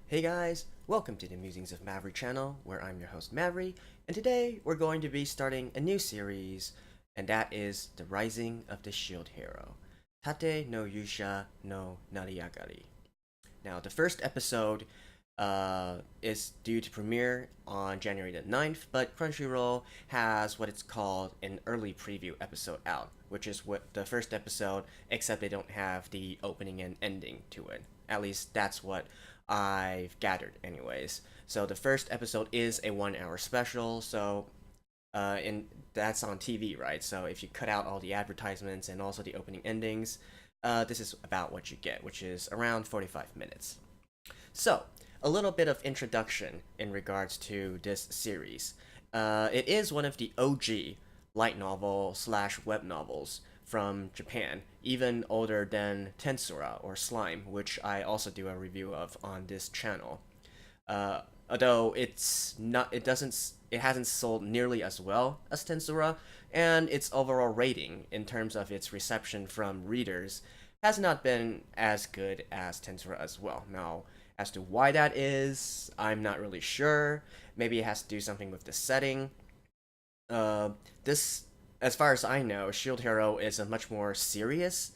Hey guys, welcome to the Musings of Mavri channel, where I'm your host Mavri, and today we're going to be starting a new series, and that is The Rising of the Shield Hero, Tate no Yuusha no Nariagari. Now, the first episode is due to premiere on January the 9th, but Crunchyroll has what it's called an early preview episode out, which is what the first episode, except they don't have the opening and ending to it. At least that's what I've gathered, anyways. So the first episode is a 1 hour special, so in that's on TV, right? So if you cut out all the advertisements and also the opening endings, this is about what you get, which is around 45 minutes. So, a little bit of introduction in regards to this series. It is one of the OG light novel slash web novels from Japan, even older than Tensura or Slime, which I also do a review of on this channel. Although it hasn't sold nearly as well as Tensura, and its overall rating in terms of its reception from readers has not been as good as Tensura as well. Now, as to why that is, I'm not really sure. Maybe it has to do something with the setting. This, as far as I know, Shield Hero is a much more serious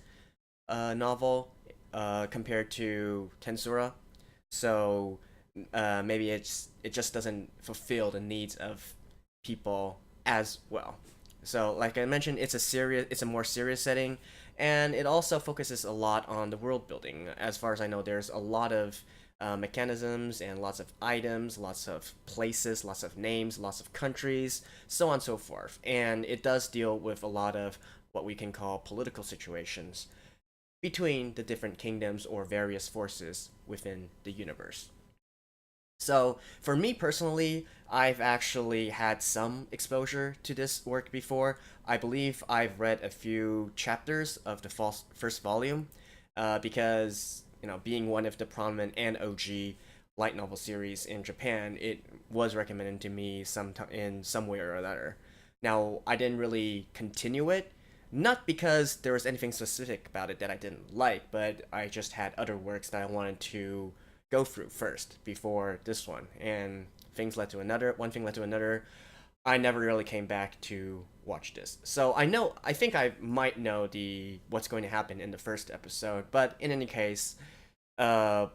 novel compared to Tensura. So maybe it just doesn't fulfill the needs of people as well. So, like I mentioned, it's a more serious setting, and it also focuses a lot on the world building. As far as I know, there's a lot of mechanisms and lots of items, lots of places, lots of names, lots of countries, so on and so forth. And it does deal with a lot of what we can call political situations between the different kingdoms or various forces within the universe. So, for me personally, I've actually had some exposure to this work before. I believe I've read a few chapters of the first volume, because, being one of the prominent and OG light novel series in Japan, it was recommended to me in some way or another. Now, I didn't really continue it, not because there was anything specific about it that I didn't like, but I just had other works that I wanted to go through first before this one, and things led to another. One thing led to another. I never really came back to watch this, so I think I might know the what's going to happen in the first episode. But in any case, uh,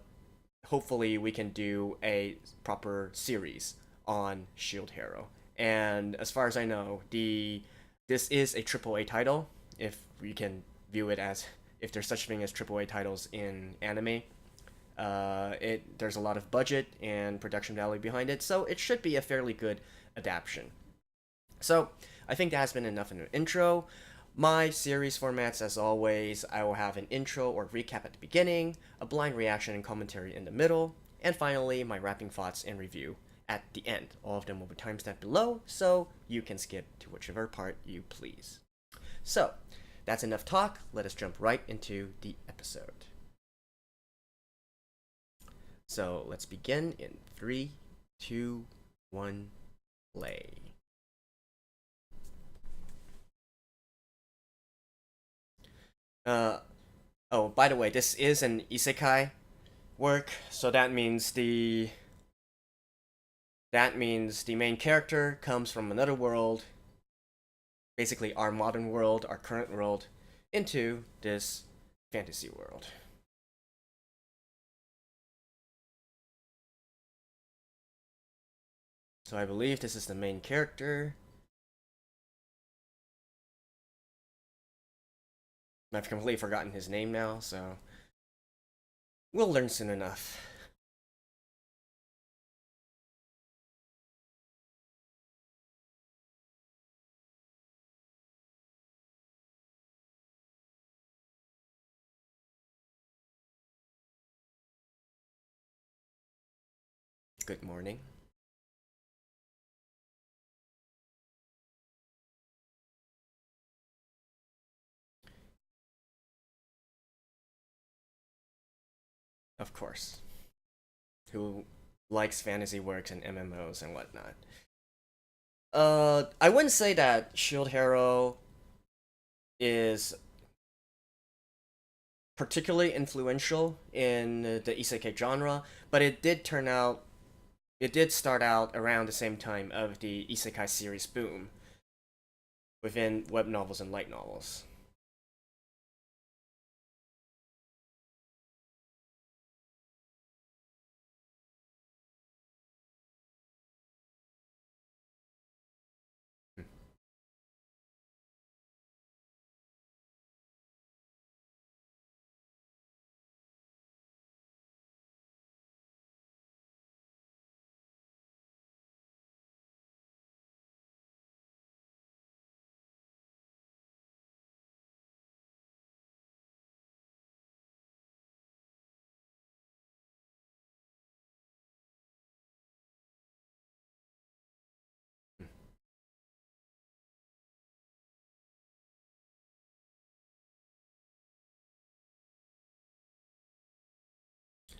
hopefully we can do a proper series on Shield Hero. And as far as I know, this is a AAA title, if we can view it as, if there's such thing as AAA titles in anime. There's a lot of budget and production value behind it, so it should be a fairly good adaptation. So I think that has been enough in an intro. My series formats, as always, I will have an intro or recap at the beginning, a blind reaction and commentary in the middle, and finally my wrapping thoughts and review at the end. All of them will be timestamped below, so you can skip to whichever part you please. So, that's enough talk. Let us jump right into the episode. So let's begin in 3, 2, 1, play. Oh, by the way, this is an isekai work, so that means the main character comes from another world, basically our modern world, our current world, into this fantasy world. So I believe this is the main character. I've completely forgotten his name now, so we'll learn soon enough. Good morning. Of course. Who likes fantasy works and MMOs and whatnot. I wouldn't say that Shield Hero is particularly influential in the isekai genre, but it did start out around the same time of the isekai series boom within web novels and light novels.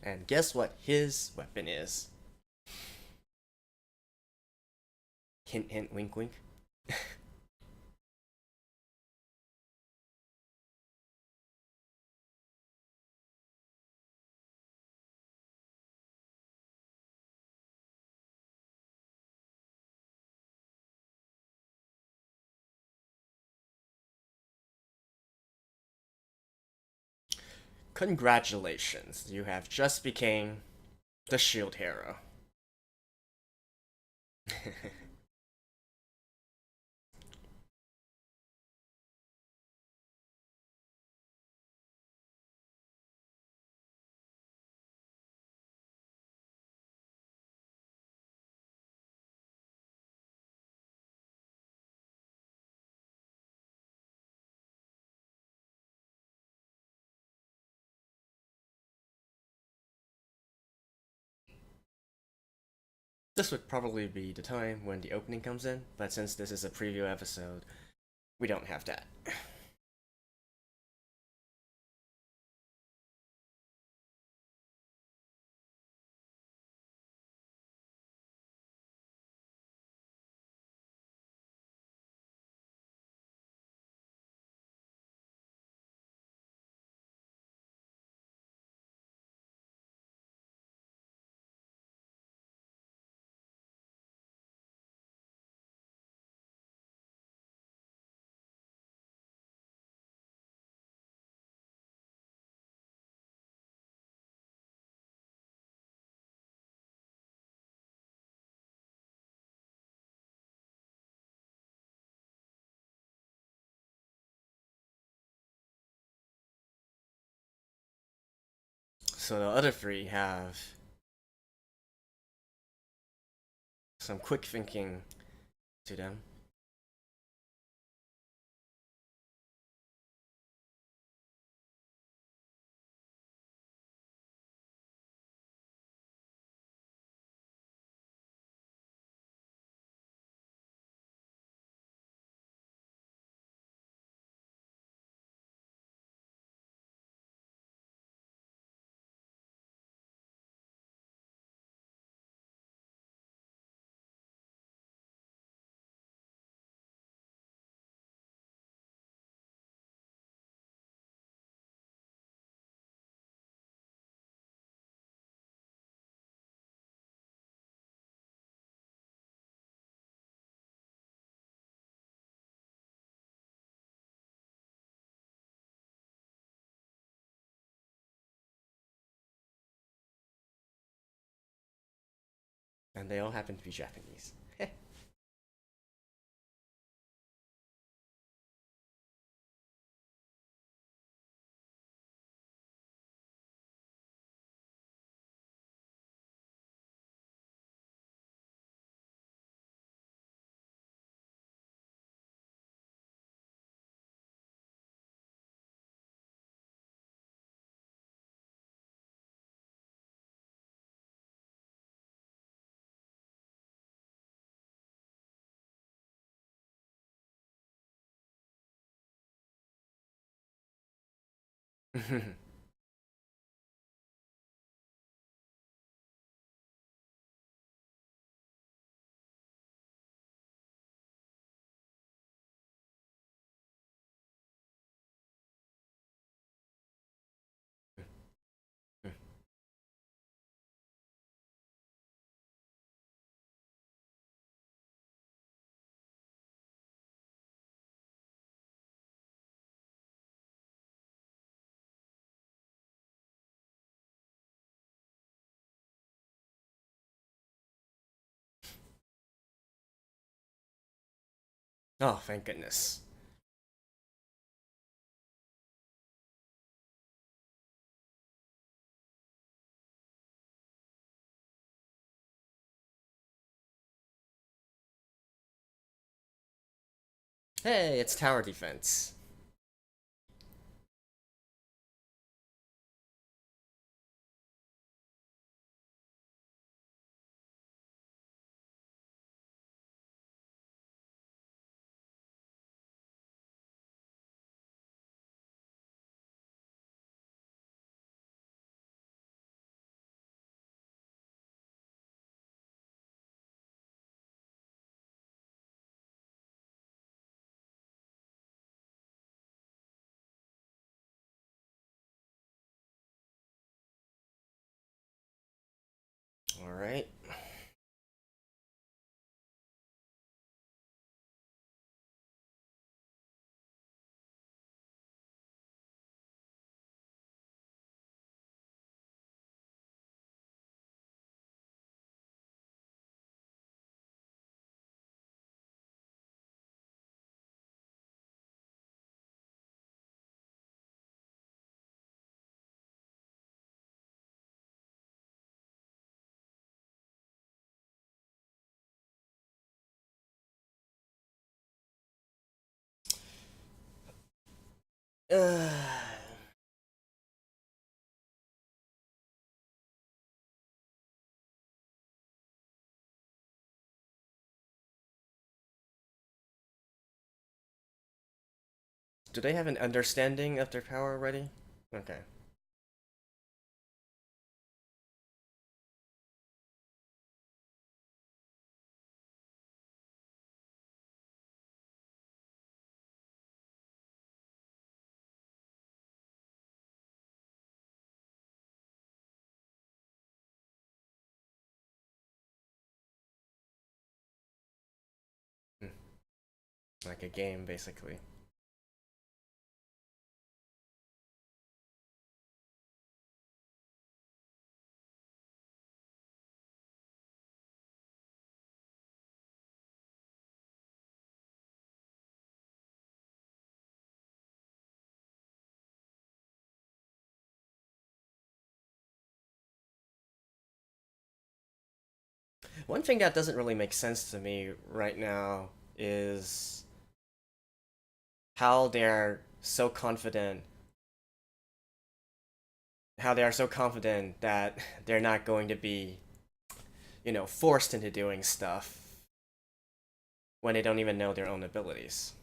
And guess what his weapon is? Hint, hint, wink, wink. Congratulations, you have just became the shield hero. This would probably be the time when the opening comes in, but since this is a preview episode, we don't have that. So the other three have some quick thinking to them. And they all happen to be Japanese. Oh, thank goodness. Hey, it's tower defense. Alright. Uh, do they have an understanding of their power already? Okay. Hmm. Like a game, basically. One thing that doesn't really make sense to me right now is how they're so confident how they are so confident that they're not going to be, forced into doing stuff when they don't even know their own abilities.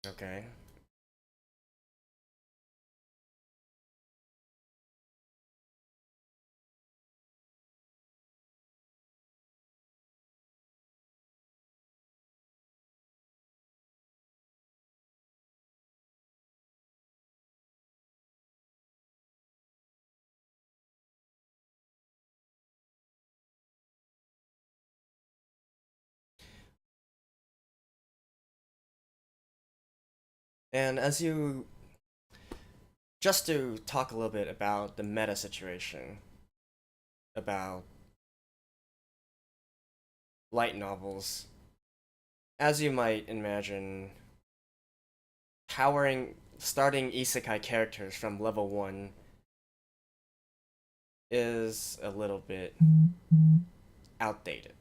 Okay. And as you just to talk a little bit about the meta situation about light novels, as you might imagine, powering starting isekai characters from level 1 is a little bit outdated.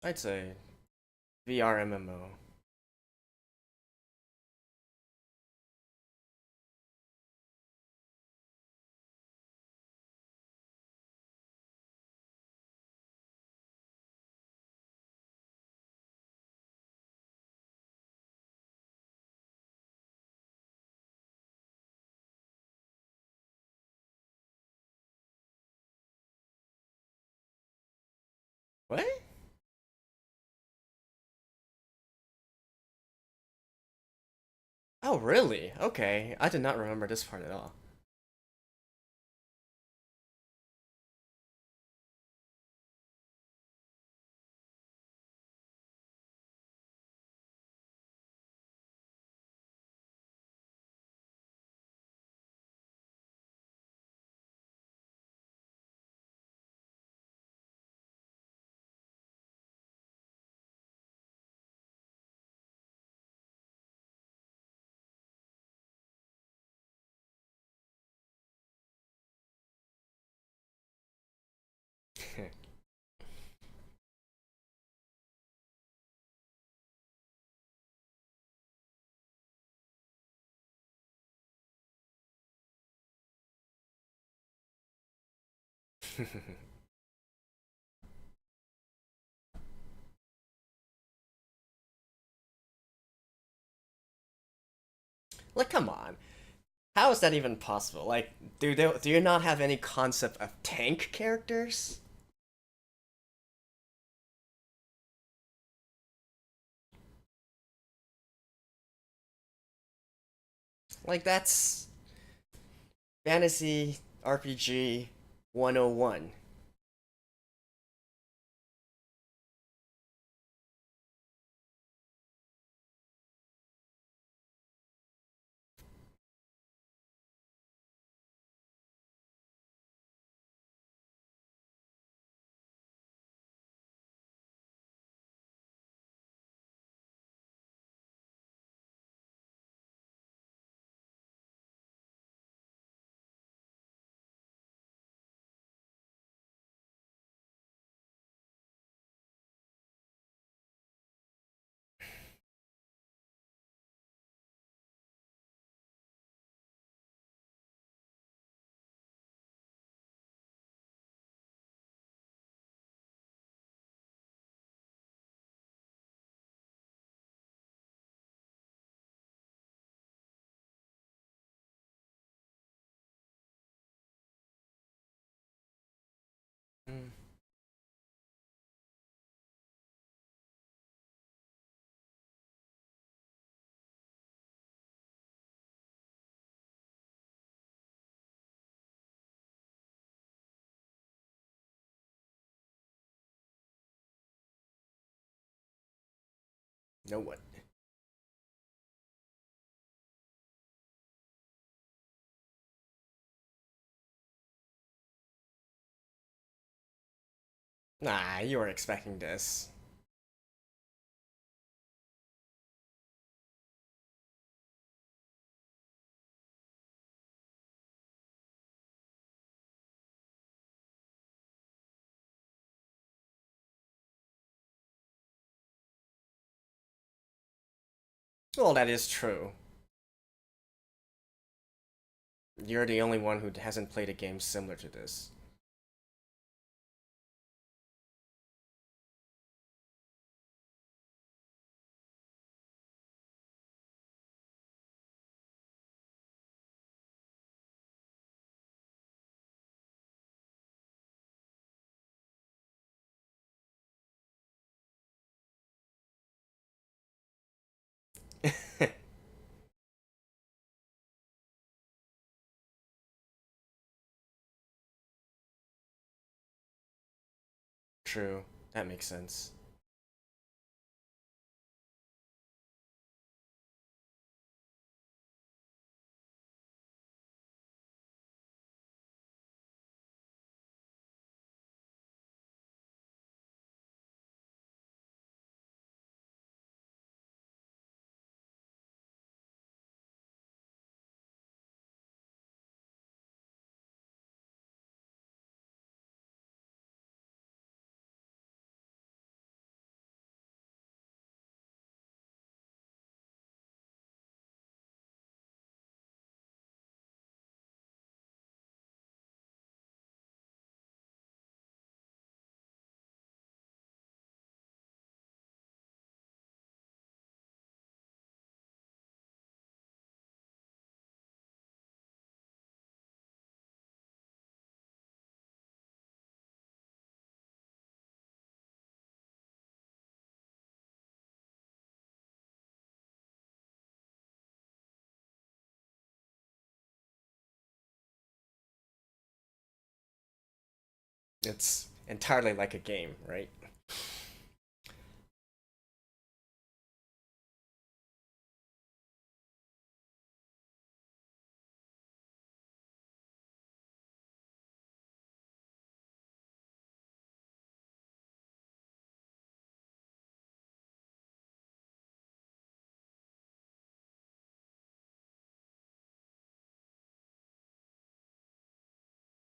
I'd say VR MMO. What? Oh, really? Okay. I did not remember this part at all. Like, come on. How is that even possible? Like, do you not have any concept of tank characters? Like, that's fantasy RPG 101. Mm, no what? Nah, you were expecting this. Well, that is true. You're the only one who hasn't played a game similar to this. True. That makes sense. It's entirely like a game, right?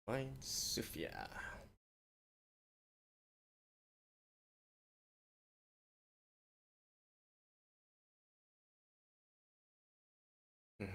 Fine, Sufia. Hmm.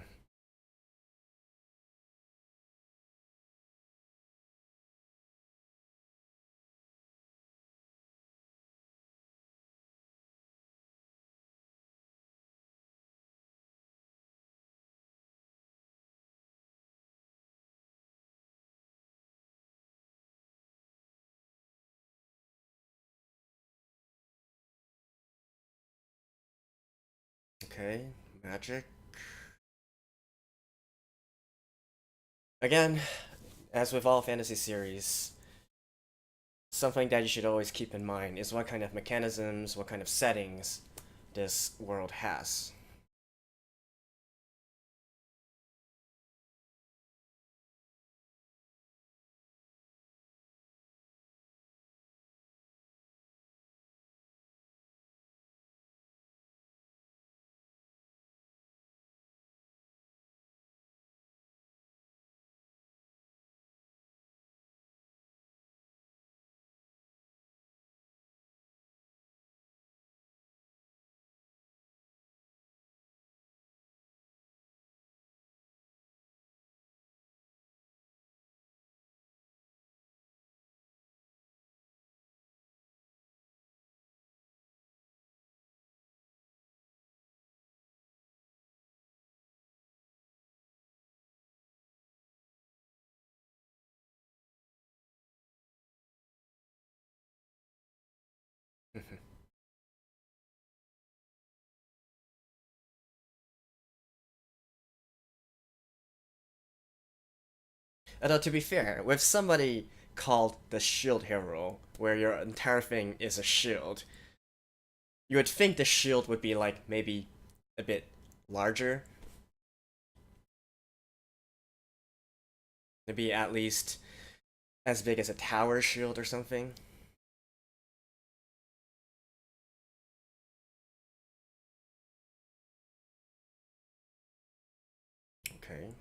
Okay, magic. Again, as with all fantasy series, something that you should always keep in mind is what kind of mechanisms, what kind of settings this world has. Although to be fair, with somebody called the shield hero, where your entire thing is a shield, you would think the shield would be like maybe a bit larger, maybe at least as big as a tower shield or something. Okay.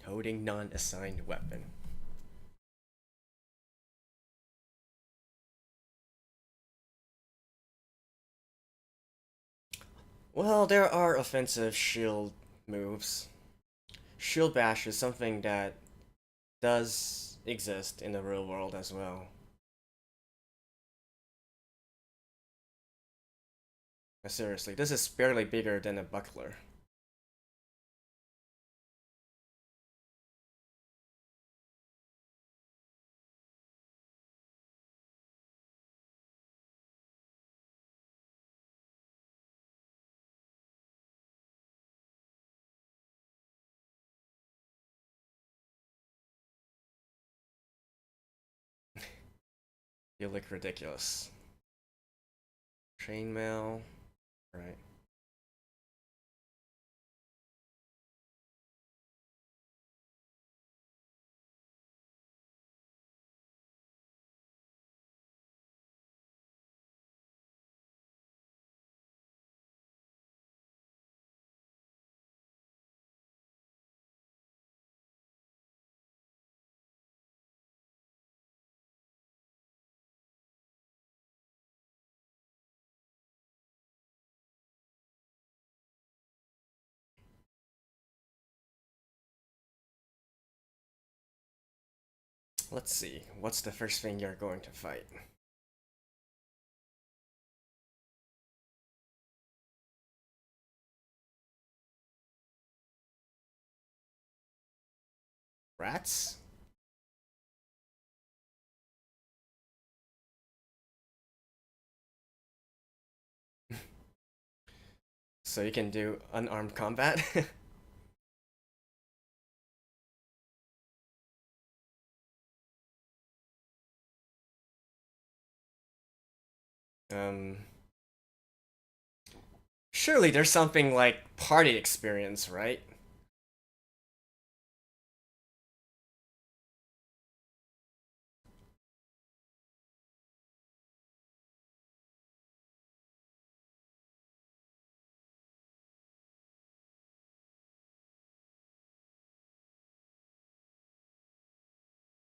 Holding non-assigned weapon. Well, there are offensive shield moves. Shield bash is something that does exist in the real world as well. Seriously, this is barely bigger than a buckler. You look ridiculous. Chainmail. Right. Let's see. What's the first thing you're going to fight? Rats? So you can do unarmed combat? um, Surely there's something like party experience, right?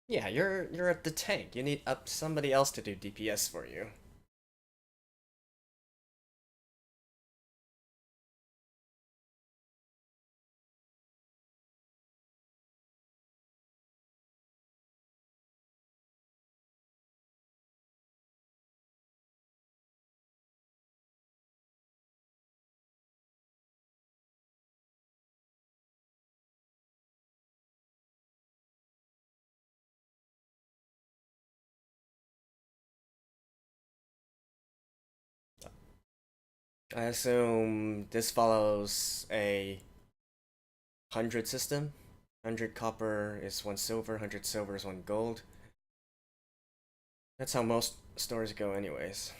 Yeah, you're at the tank. You need up somebody else to do DPS for you. I assume this follows a 100 system. 100 copper is 1 silver, 100 silver is 1 gold. That's how most stores go anyways.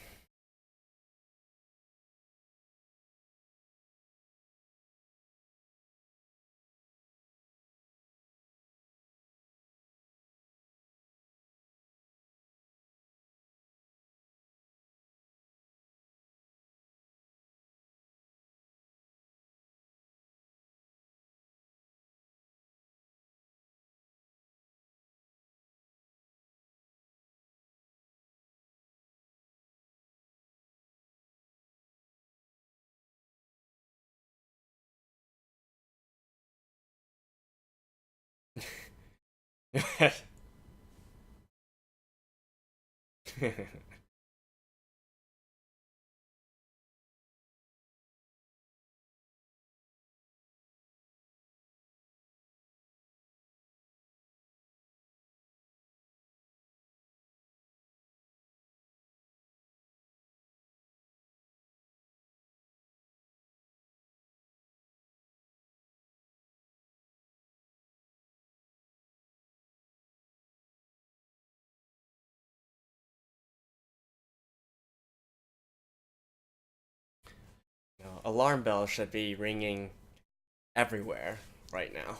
No, alarm bell should be ringing everywhere right now.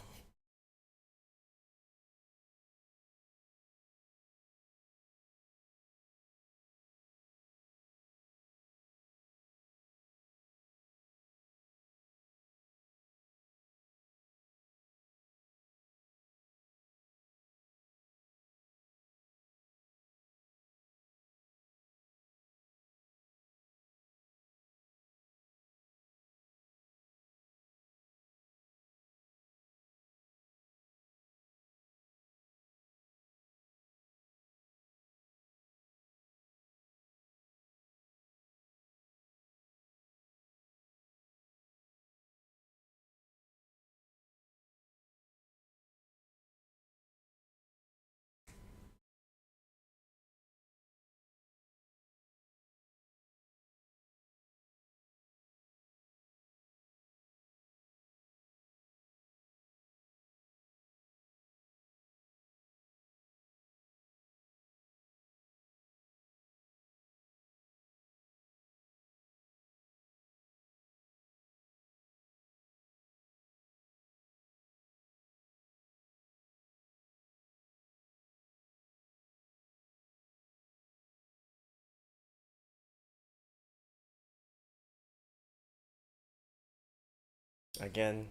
Again,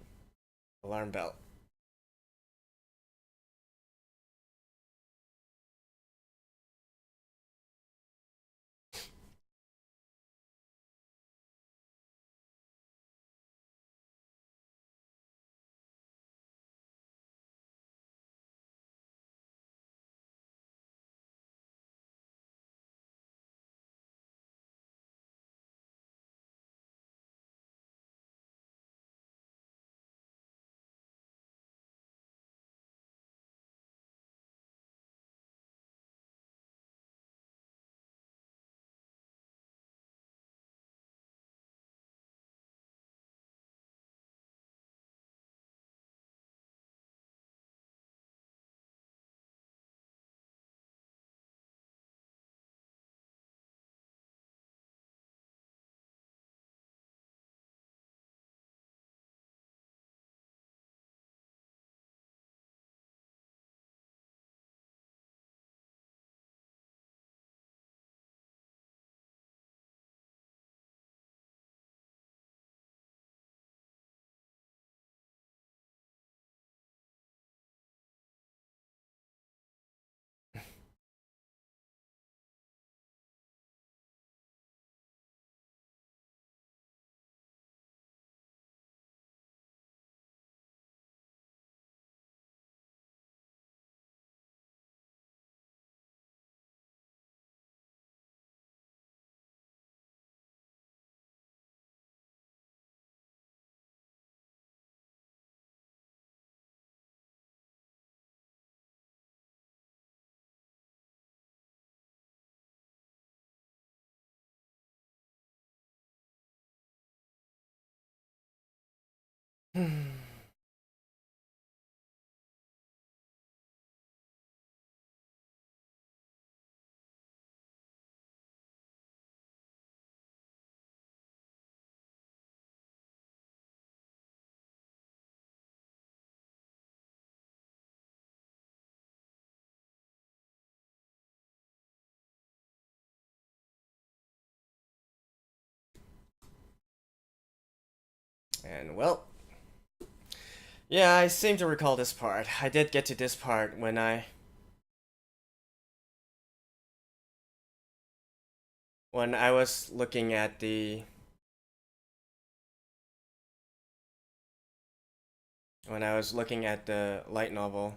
alarm bell. And well, yeah, I seem to recall this part. I did get to this part when I was looking at the light novel.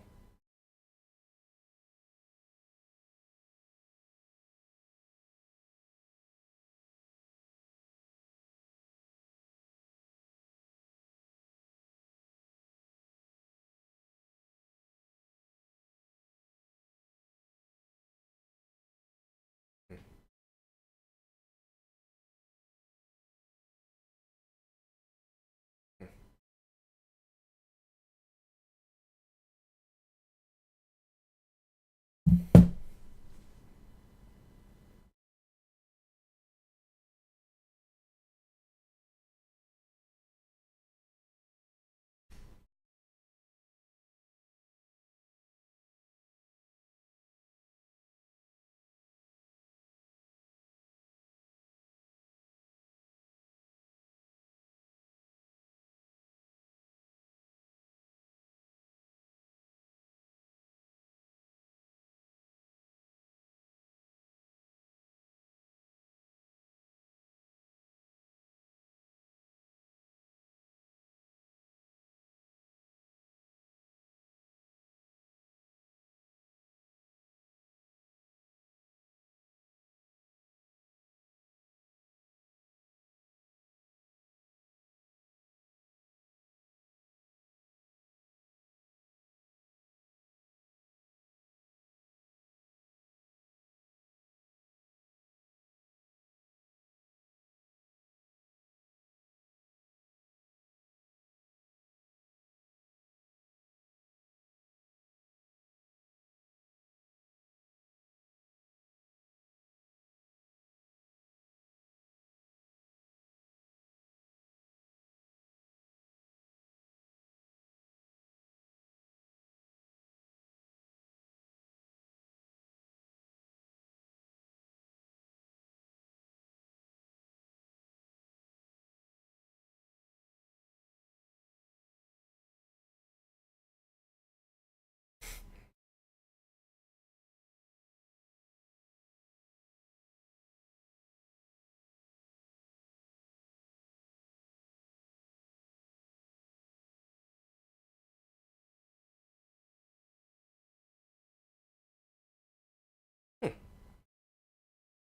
Hmm.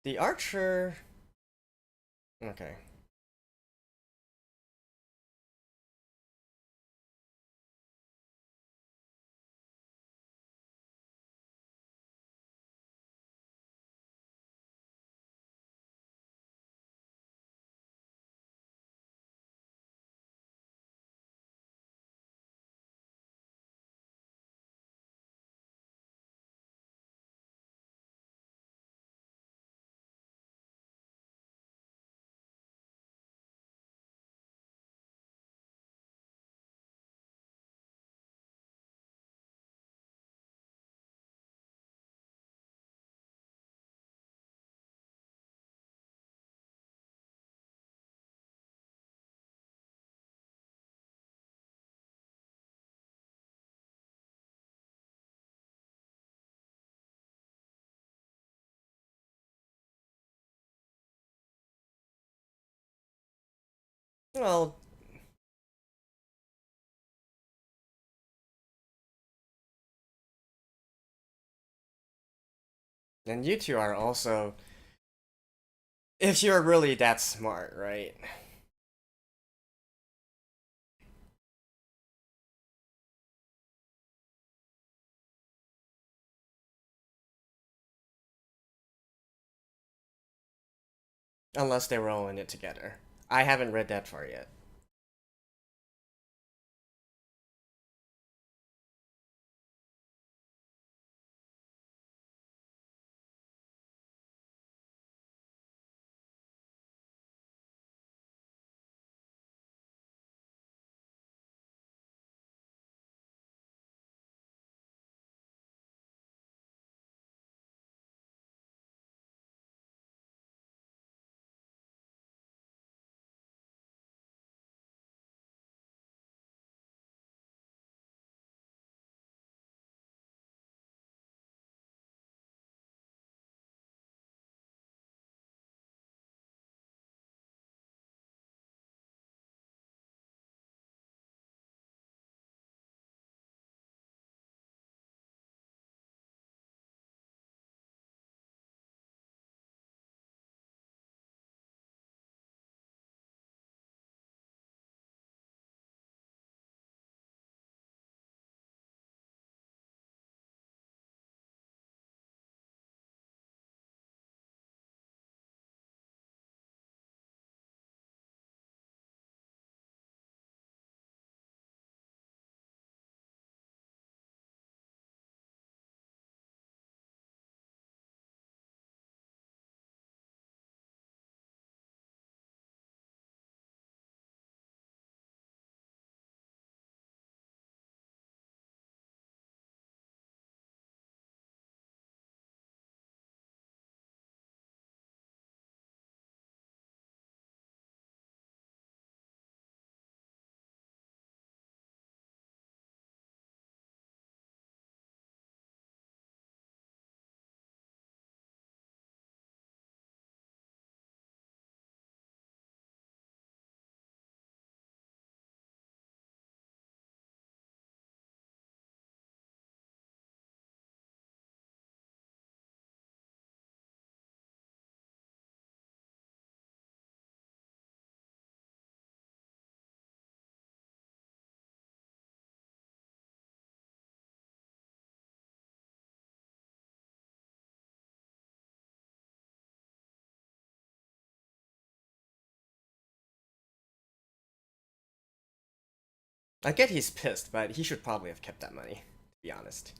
The archer. Okay. Well, and you two are also, if you're really that smart, right? Unless they were all in it together. I haven't read that far yet. I get he's pissed, but he should probably have kept that money, to be honest.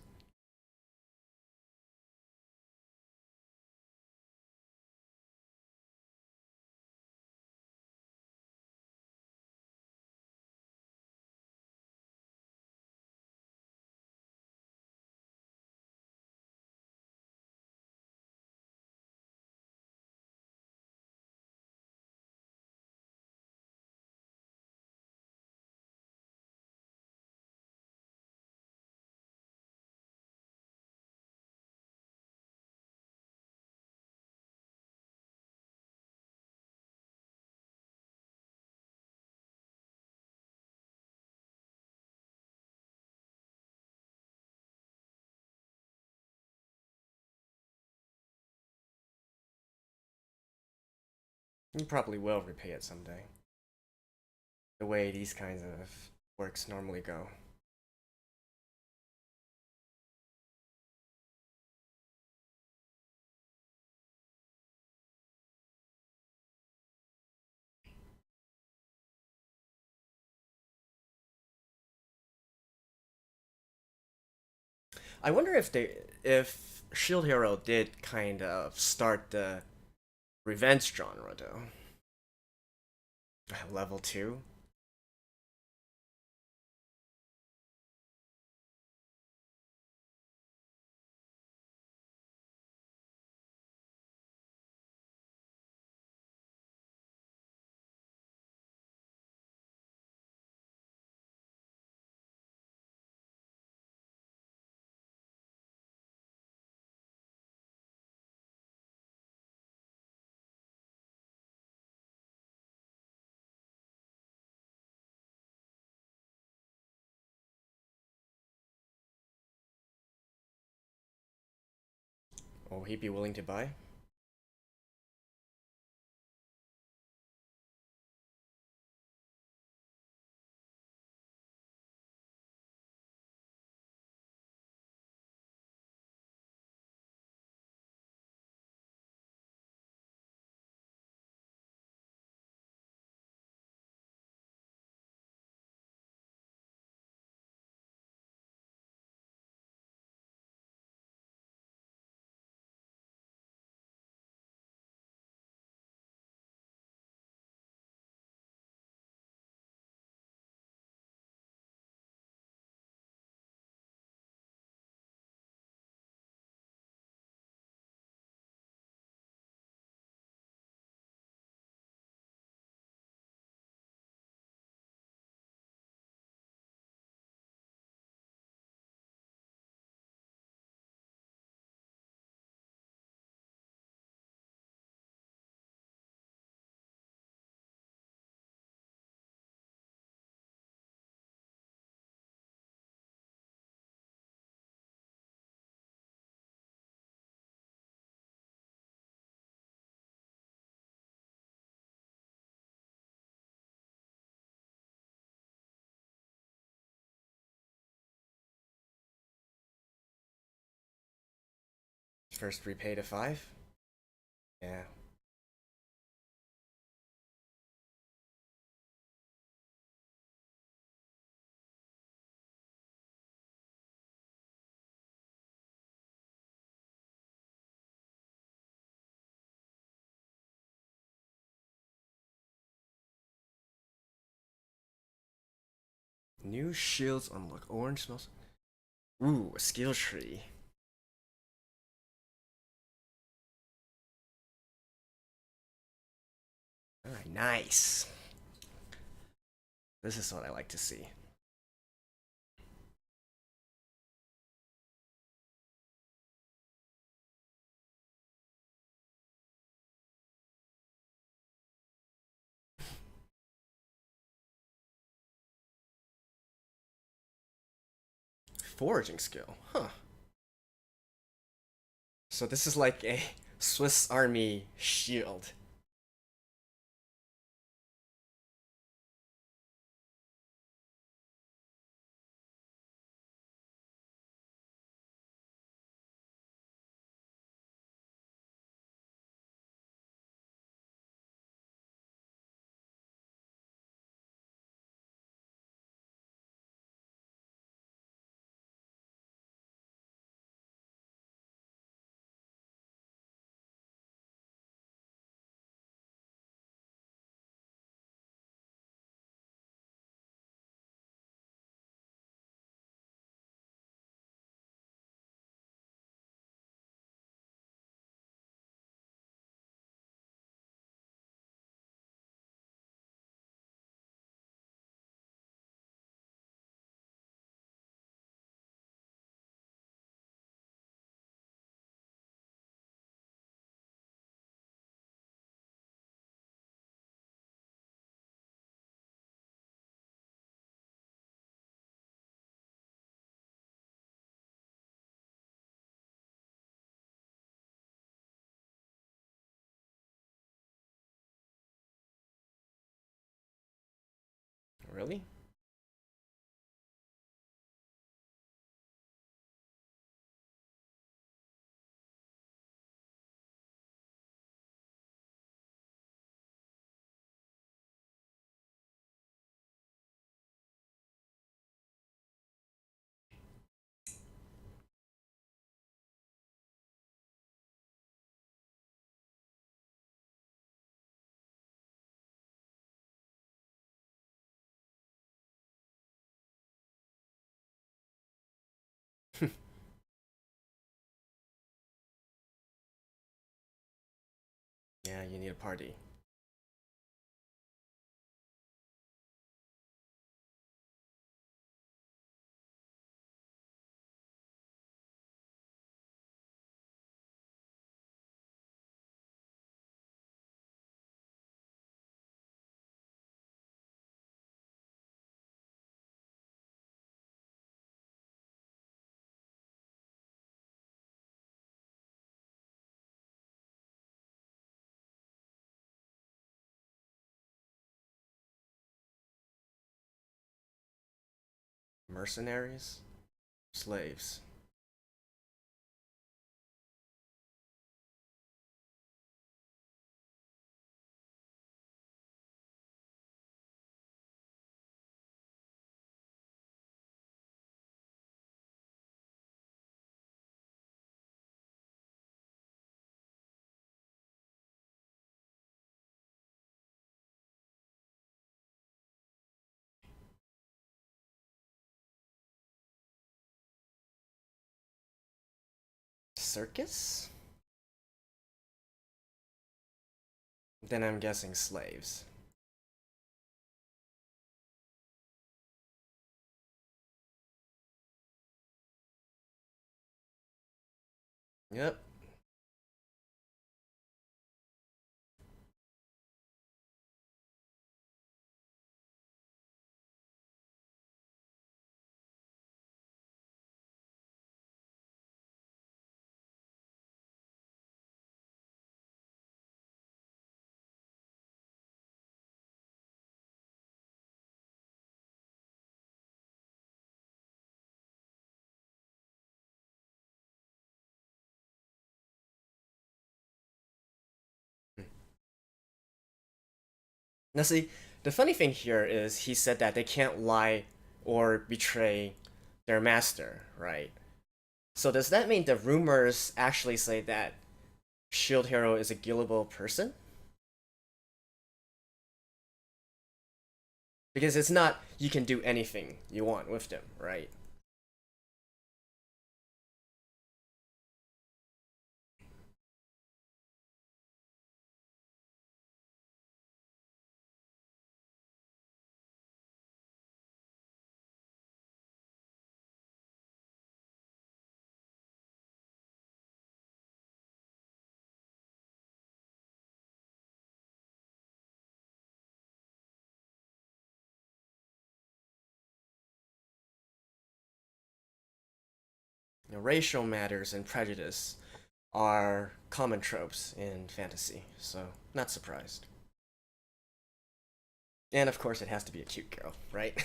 He probably will repay it someday. The way these kinds of works normally go. I wonder if Shield Hero did kind of start the revenge genre though. Level 2? Will he be willing to buy? First repay to 5? Yeah. New shields unlock orange smells. Ooh, a skill tree. Alright, nice. This is what I like to see. Foraging skill, huh. So this is like a Swiss Army shield. Really? Yeah, you need a party. Mercenaries? Slaves. Circus? Then I'm guessing slaves. Yep. Now, see, the funny thing here is he said that they can't lie or betray their master, right? So does that mean the rumors actually say that Shield Hero is a gullible person? Because it's not you can do anything you want with them, right? You know, racial matters and prejudice are common tropes in fantasy, so not surprised. And of course, it has to be a cute girl, right?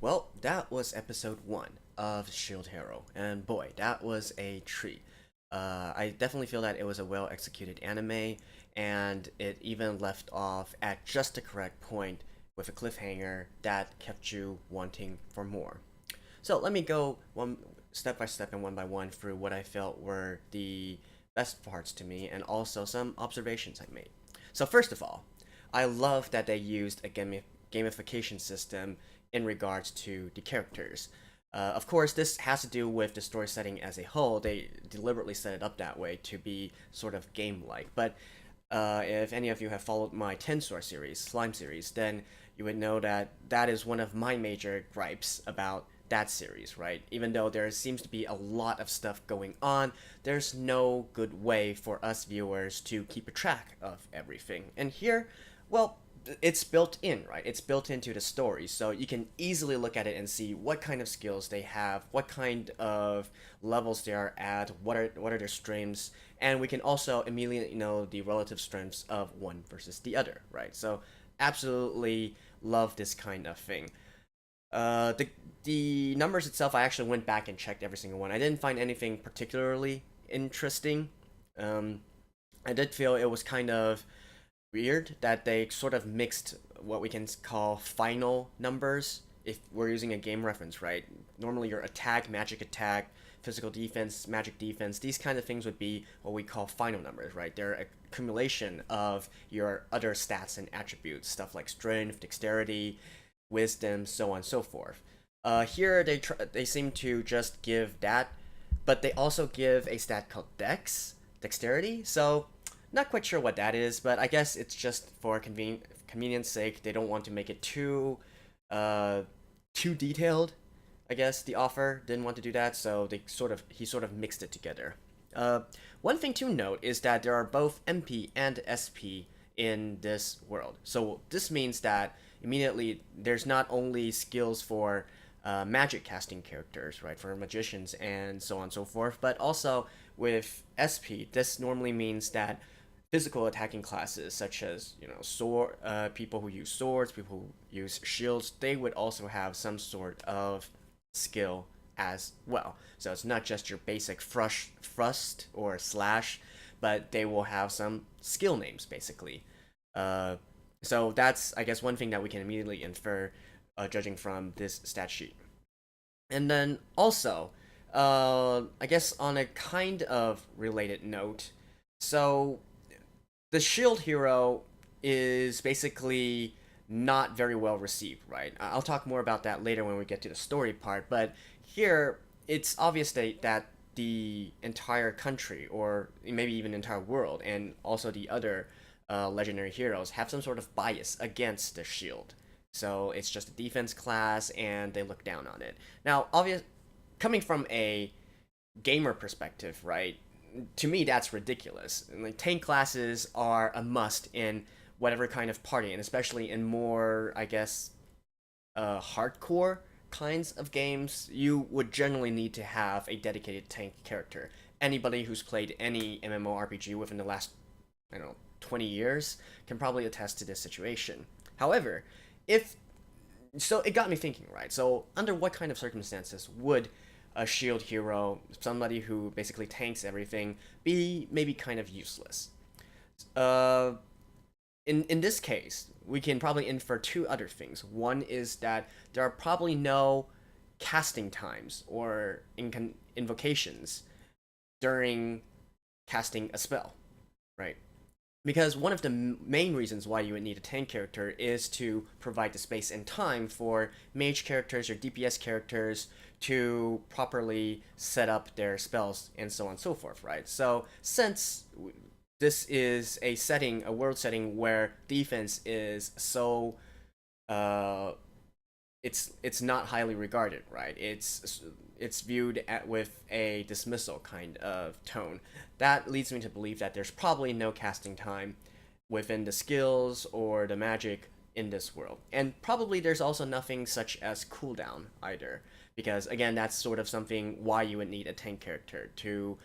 Well, that was episode 1 of Shield Hero, and boy, that was a treat. I definitely feel that it was a well executed anime, and it even left off at just the correct point with a cliffhanger that kept you wanting for more. So let me go one step by step and one by one through what I felt were the best parts to me and also some observations I made. So first of all, I love that they used a gamification system in regards to the characters. Of course, this has to do with the story setting as a whole. They deliberately set it up that way to be sort of game-like. But if any of you have followed my Tensor series, Slime series, then you would know that that is one of my major gripes about that series, right? Even though there seems to be a lot of stuff going on, there's no good way for us viewers to keep a track of everything. And here, well, it's built in, right? It's built into the story, so you can easily look at it and see what kind of skills they have, what kind of levels they are at, what are their strengths, and we can also immediately know the relative strengths of one versus the other, right? So absolutely love this kind of thing. The numbers itself, I actually went back and checked every single one. I didn't find anything particularly interesting. Um, I did feel it was kind of weird that they sort of mixed what we can call final numbers if we're using a game reference, right? Normally your attack, physical defense, magic defense, these kind of things would be what we call final numbers, right? They're an accumulation of your other stats and attributes, stuff like strength, dexterity, wisdom, so on and so forth. Here they seem to just give that, but they also give a stat called dexterity. So not quite sure what that is, but I guess it's just for convenience sake. They don't want to make it too detailed. I guess the author didn't want to do that, so he sort of mixed it together. One thing to note is that there are both MP and SP in this world. So this means that immediately there's not only skills for magic casting characters, right, for magicians and so on and so forth, but also with SP, this normally means that physical attacking classes such as sword people who use swords, people who use shields, they would also have some sort of skill as well. So it's not just your basic thrust or slash, but they will have some skill names basically. So that's, I guess, one thing that we can immediately infer, judging from this stat sheet. And then also, I guess on a kind of related note, so the shield hero is basically not very well received, right? I'll talk more about that later when we get to the story part, but here it's obvious that the entire country, or maybe even the entire world, and also the other legendary heroes have some sort of bias against the shield. So it's just a defense class, and they look down on it. Now, coming from a gamer perspective, right? To me, that's ridiculous. And, like, tank classes are a must in whatever kind of party, and especially in more, I guess, hardcore kinds of games, you would generally need to have a dedicated tank character. Anybody who's played any MMORPG within the last, I don't know, 20 years can probably attest to this situation. However, if so, it got me thinking, right? So, under what kind of circumstances would a shield hero, somebody who basically tanks everything, be maybe kind of useless? Uh, in this case, we can probably infer two other things. One is that there are probably no casting times or invocations during casting a spell, right? Because one of the main reasons why you would need a tank character is to provide the space and time for mage characters or DPS characters to properly set up their spells and so on and so forth, right? So since this is a world setting where defense is so uh it's not highly regarded, right? It's viewed with a dismissal kind of tone. That leads me to believe that there's probably no casting time within the skills or the magic in this world. And probably there's also nothing such as cooldown either, because again, that's sort of something why you would need a tank character to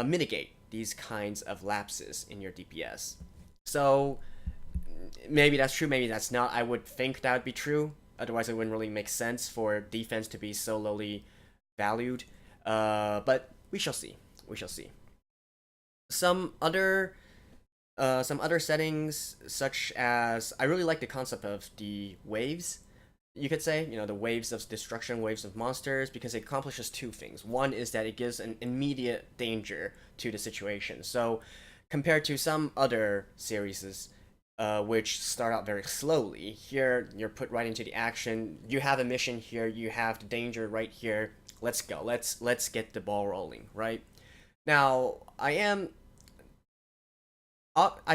mitigate these kinds of lapses in your DPS. So maybe that's true, maybe that's not. I would think that would be true. Otherwise, it wouldn't really make sense for defense to be so lowly valued. But we shall see. We shall see. Some other settings, such as I really like the concept of the waves. You could say, the waves of destruction, waves of monsters, because it accomplishes two things. One is that it gives an immediate danger to the situation. So, compared to some other series, which start out very slowly, here you're put right into the action. You have a mission here. You have the danger right here. Let's go. Let's get the ball rolling. Right now, I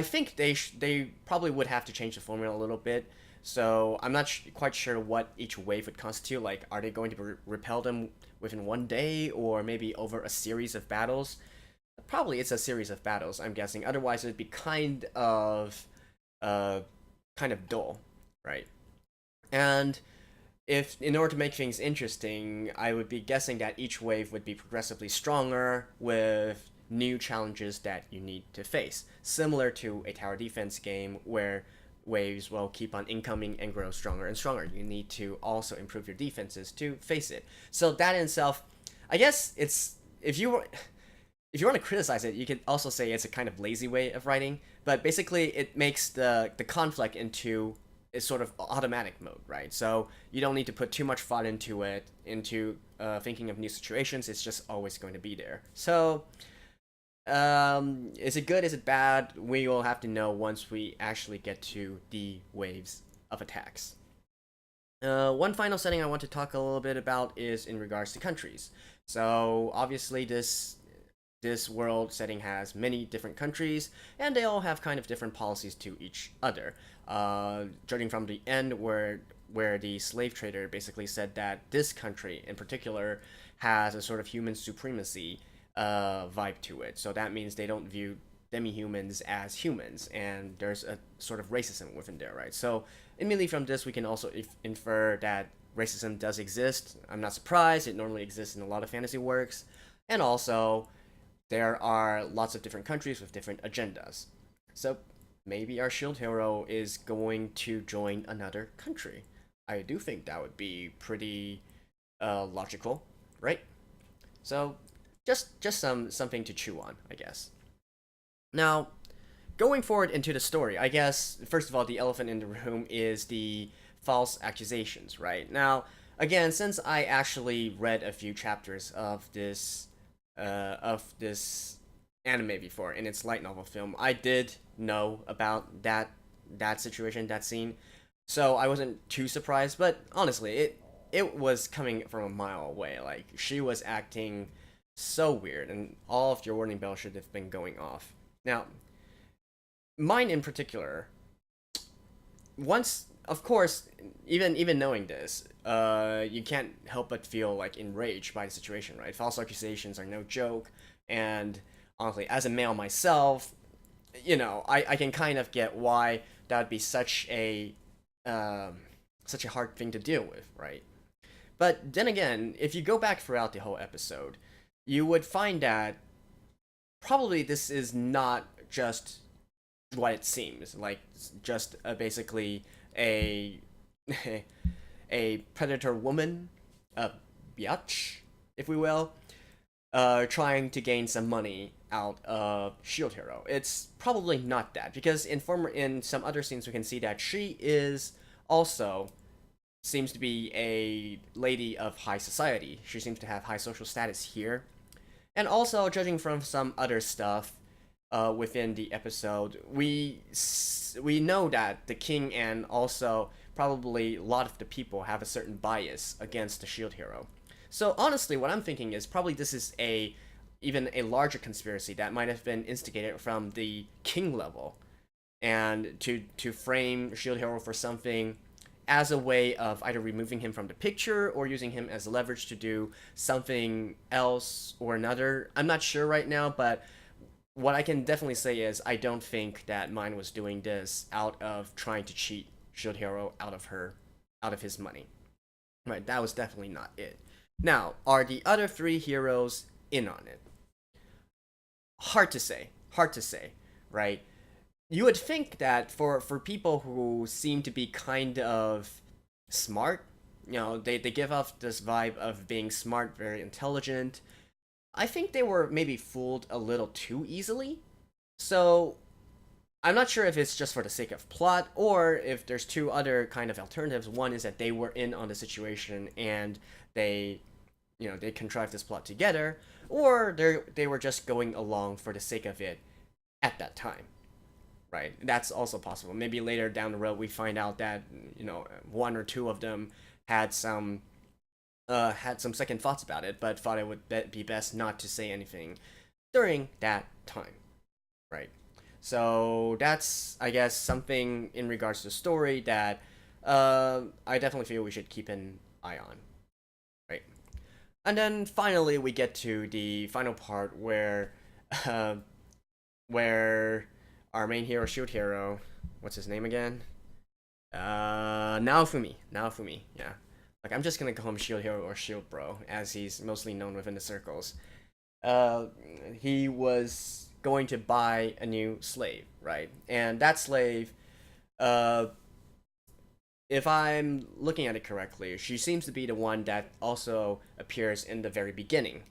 think they probably would have to change the formula a little bit. So I'm not quite sure what each wave would constitute. Like, are they going to repel them within one day, or maybe over a series of battles? Probably it's a series of battles, I'm guessing. Otherwise, it'd be kind of kind of dull, right? And if in order to make things interesting, I would be guessing that each wave would be progressively stronger with new challenges that you need to face, similar to a tower defense game where waves will keep on incoming and grow stronger and stronger. You need to also improve your defenses to face it. So that in itself, I guess it's if you want to criticize it, you could also say it's a kind of lazy way of writing. But basically, it makes the conflict into a sort of automatic mode, right? So you don't need to put too much thought into it, into thinking of new situations. It's just always going to be there. So is it good? Is it bad? We will have to know once we actually get to the waves of attacks. One final setting I want to talk a little bit about is in regards to countries. So obviously this world setting has many different countries, and they all have kind of different policies to each other. Judging from the end, where the slave trader basically said that this country in particular has a sort of human supremacy vibe to it. So that means they don't view demi-humans as humans, and there's a sort of racism within there, right? So immediately from this, we can also infer that racism does exist. I'm not surprised. It normally exists in a lot of fantasy works. And also, there are lots of different countries with different agendas. So maybe our shield hero is going to join another country. I do think that would be pretty logical, right? So just something to chew on, I guess. Now, going forward into the story, I guess first of all, the elephant in the room is the false accusations, right? Now, again, since I actually read a few chapters of this anime before in its light novel film, I did know about that situation, that scene. So I wasn't too surprised, but honestly, it was coming from a mile away. Like, she was acting so weird, and all of your warning bells should have been going off. Now, mine in particular, once, of course, even knowing this, you can't help but feel like enraged by the situation, right? False accusations are no joke, and honestly, as a male myself, I can kind of get why that would be such a hard thing to deal with, right? But then again, if you go back throughout the whole episode, you would find that probably this is not just what it seems like, just basically a a predator woman, a biatch, if we will, trying to gain some money out of Shield Hero. It's probably not that, because in some other scenes we can see that she is also seems to be a lady of high society. She seems to have high social status here. And also, judging from some other stuff within the episode, we know that the king and also probably a lot of the people have a certain bias against the shield hero. So honestly, what I'm thinking is probably this is even a larger conspiracy that might have been instigated from the king level, and to frame shield hero for something as a way of either removing him from the picture or using him as leverage to do something else or another. I'm not sure right now, but what I can definitely say is I don't think that mine was doing this out of trying to cheat Shield Hero out of his money. Right, that was definitely not it. Now, are the other three heroes in on it? Hard to say, right? You would think that for people who seem to be kind of smart, they give off this vibe of being smart, very intelligent. I think they were maybe fooled a little too easily. So I'm not sure if it's just for the sake of plot or if there's two other kind of alternatives. One is that they were in on the situation and they contrived this plot together, or they were just going along for the sake of it at that time. Right, that's also possible. Maybe later down the road we find out that one or two of them had some second thoughts about it, but thought it would be best not to say anything during that time, right? So that's, I guess, something in regards to the story that I definitely feel we should keep an eye on, right? And then finally we get to the final part where where our main hero, Shield Hero, what's his name again? Naofumi, yeah. Like I'm just gonna call him Shield Hero or Shield Bro, as he's mostly known within the circles. Uh, he was going to buy a new slave, right? And that slave, uh, if I'm looking at it correctly, she seems to be the one that also appears in the very beginning,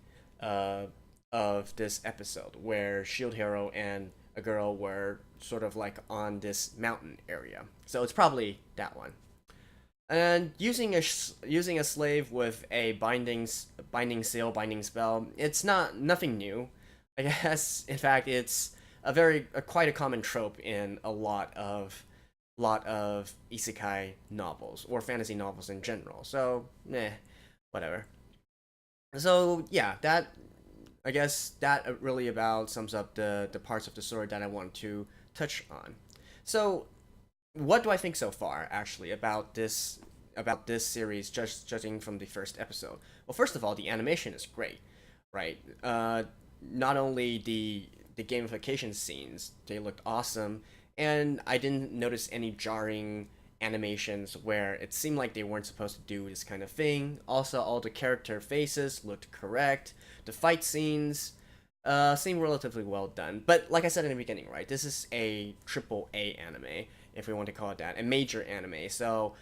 uh, of this episode, where Shield Hero and a girl were sort of like on this mountain area. So it's probably that one. And using a slave with a binding seal, binding spell, it's not nothing new. I guess in fact it's quite a common trope in a lot of isekai novels or fantasy novels in general. So, whatever. So, yeah, that I guess that really about sums up the parts of the story that I want to touch on. So, what do I think so far actually about this series, just judging from the first episode? Well, first of all, the animation is great, right? Not only the gamification scenes, they looked awesome, and I didn't notice any jarring animations where it seemed like they weren't supposed to do this kind of thing. Also, all the character faces looked correct. The fight scenes seem relatively well done. But like I said in the beginning, right, this is a triple A anime, if we want to call it that, a major anime. So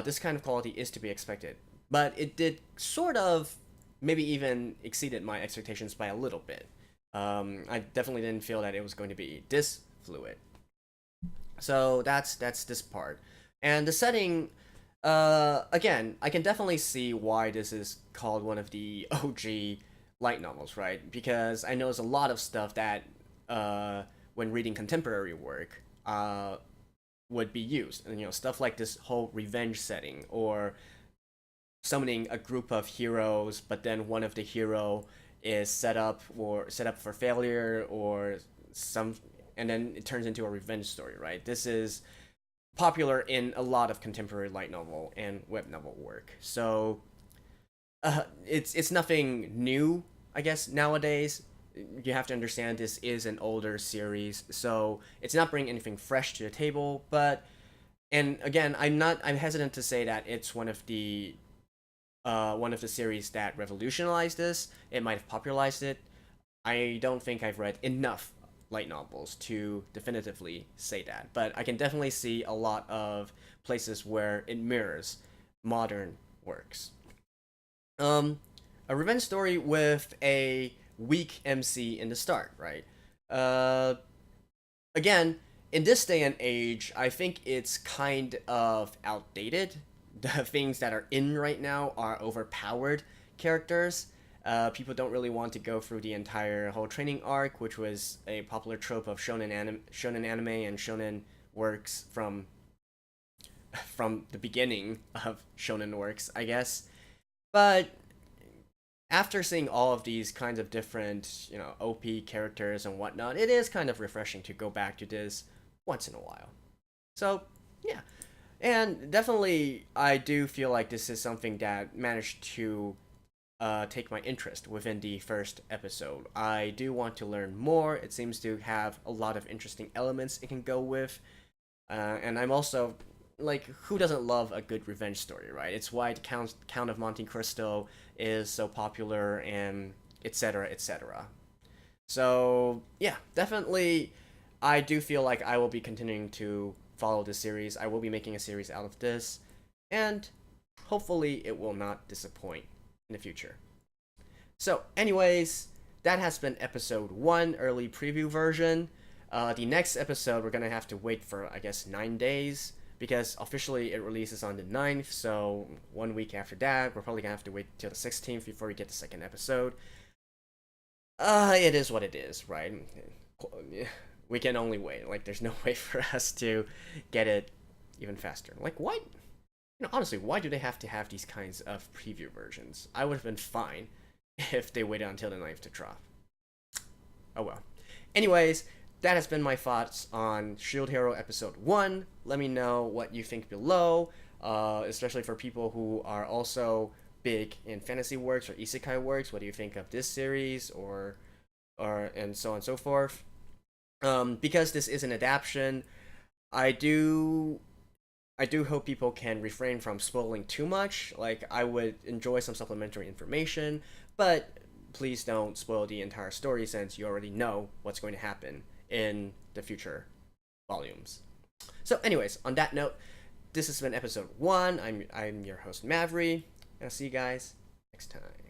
this kind of quality is to be expected. But it did sort of maybe even exceeded my expectations by a little bit. I definitely didn't feel that it was going to be this fluid. So that's this part. And the setting, again, I can definitely see why this is called one of the OG light novels, right? Because I know there's a lot of stuff that, when reading contemporary work, would be used. And, stuff like this whole revenge setting, or summoning a group of heroes, but then one of the hero is set up for failure, or some, and then it turns into a revenge story, right? This is popular in a lot of contemporary light novel and web novel work. So it's nothing new, I guess. Nowadays, you have to understand this is an older series, so it's not bringing anything fresh to the table. But and again, I'm hesitant to say that it's one of the series that revolutionized this. It might have popularized it. I don't think I've read enough light novels to definitively say that, but I can definitely see a lot of places where it mirrors modern works. Um, a revenge story with a weak MC in the start, right? Uh, Again, in this day and age, I think it's kind of outdated. The things that are in right now are overpowered characters. People don't really want to go through the entire whole training arc, which was a popular trope of shonen anime and shonen works from the beginning of shonen works, I guess. But after seeing all of these kinds of different, OP characters and whatnot, it is kind of refreshing to go back to this once in a while. So, yeah. And definitely, I do feel like this is something that managed to take my interest within the first episode. I do want to learn more. It seems to have a lot of interesting elements it can go with. And I'm also like, who doesn't love a good revenge story, right? It's why the Count of Monte Cristo is so popular, and etc. etc. So yeah, definitely, I do feel like I will be continuing to follow this series. I will be making a series out of this, and hopefully it will not disappoint in the future. So, anyways, that has been episode 1, early preview version. The next episode, we're gonna have to wait for, I guess, 9 days, because officially it releases on the 9th, so 1 week after that, we're probably gonna have to wait till the 16th before we get the second episode. It is what it is, right? We can only wait. Like, there's no way for us to get it even faster. Like, why? Honestly, why do they have to have these kinds of preview versions? I would have been fine if they waited until the 9th to drop. Oh well. Anyways, that has been my thoughts on Shield Hero Episode 1. Let me know what you think below, especially for people who are also big in fantasy works or isekai works. What do you think of this series, or and so on and so forth? Because this is an adaptation, I do I do hope people can refrain from spoiling too much. Like, I would enjoy some supplementary information, but please don't spoil the entire story since you already know what's going to happen in the future volumes. So, anyways, on that note, this has been episode 1. I'm your host Mavry. I'll see you guys next time.